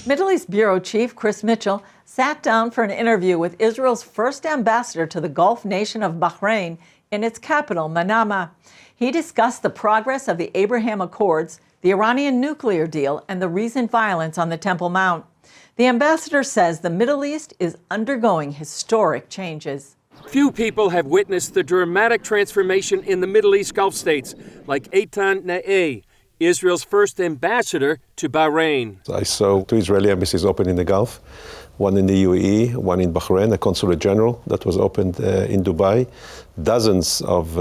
Middle East Bureau Chief Chris Mitchell sat down for an interview with Israel's first ambassador to the Gulf nation of Bahrain in its capital, Manama. He discussed the progress of the Abraham Accords, the Iranian nuclear deal, and the recent violence on the Temple Mount. The ambassador says the Middle East is undergoing historic changes. Few people have witnessed the dramatic transformation in the Middle East Gulf states, like Eitan Na'eh, Israel's first ambassador to Bahrain. I saw 2 Israeli embassies open in the Gulf, one in the UAE, one in Bahrain, a consulate general that was opened in Dubai, dozens of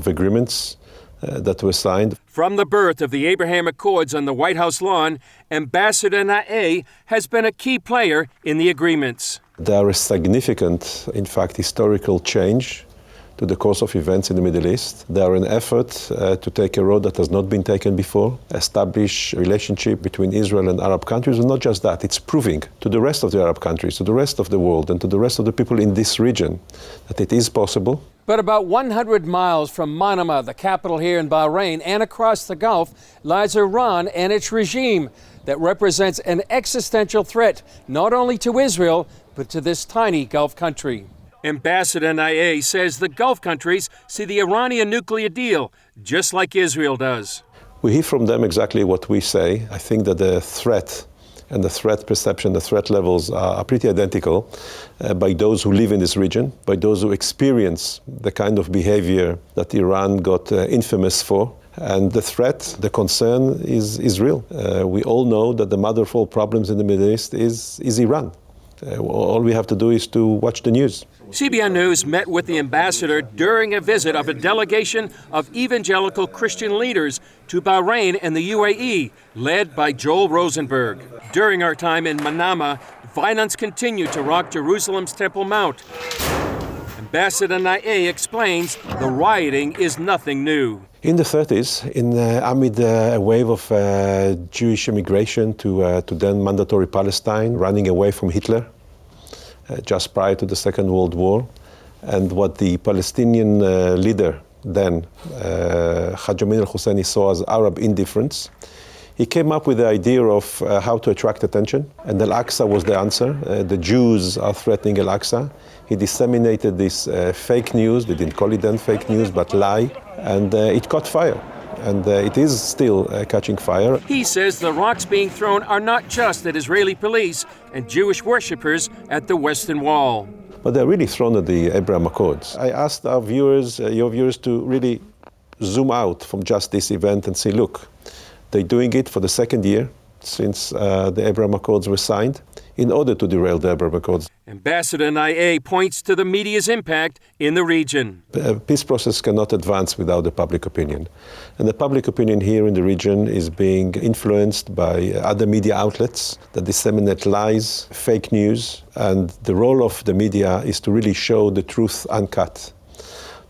agreements that were signed. From the birth of the Abraham Accords on the White House lawn, Ambassador Na'eh has been a key player in the agreements. They are a significant, in fact, historical change to the course of events in the Middle East. They are an effort to take a road that has not been taken before, establish a relationship between Israel and Arab countries, and not just that, it's proving to the rest of the Arab countries, to the rest of the world, and to the rest of the people in this region that it is possible. But about 100 miles from Manama, the capital here in Bahrain, and across the Gulf, lies Iran and its regime that represents an existential threat not only to Israel, but to this tiny Gulf country. Ambassador Na'eh says the Gulf countries see the Iranian nuclear deal just like Israel does. We hear from them exactly what we say. I think that the threat and the threat perception, the threat levels are pretty identical by those who live in this region, by those who experience the kind of behavior that Iran got infamous for. And the threat, the concern is real. We all know that the mother of all problems in the Middle East is Iran. All we have to do is to watch the news. CBN News met with the ambassador during a visit of a delegation of evangelical Christian leaders to Bahrain and the UAE, led by Joel Rosenberg. During our time in Manama, violence continued to rock Jerusalem's Temple Mount. Ambassador Na'eh explains the rioting is nothing new. In the 30s, amid a wave of Jewish immigration to then mandatory Palestine, running away from Hitler, just prior to the Second World War, and what the Palestinian leader then, Haj Amin al-Husseini, saw as Arab indifference, he came up with the idea of how to attract attention, and Al-Aqsa was the answer. The Jews are threatening Al-Aqsa. He disseminated this fake news, they didn't call it then fake news, but lie, and it caught fire. And it is still catching fire. He says the rocks being thrown are not just at Israeli police and Jewish worshippers at the Western Wall. But they're really thrown at the Abraham Accords. I asked our viewers, your viewers, to really zoom out from just this event and say, look, they're doing it for the second year since the Abraham Accords were signed in order to derail the Abraham Accords. Ambassador Na'eh points to the media's impact in the region. A peace process cannot advance without the public opinion. And the public opinion here in the region is being influenced by other media outlets that disseminate lies, fake news, and the role of the media is to really show the truth uncut.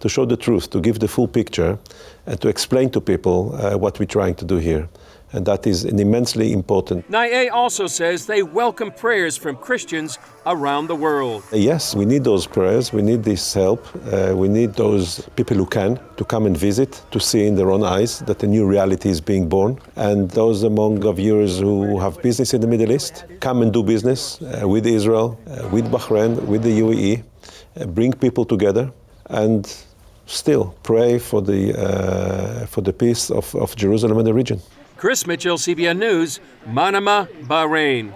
To show the truth, to give the full picture, and to explain to people what we're trying to do here. And that is an immensely important. Na'eh also says they welcome prayers from Christians around the world. Yes, we need those prayers, we need this help, we need those people who can to come and visit, to see in their own eyes that a new reality is being born. And those among our viewers who have business in the Middle East, come and do business with Israel, with Bahrain, with the UAE, bring people together and still pray for the peace of Jerusalem and the region. Chris Mitchell, CBN News, Manama, Bahrain.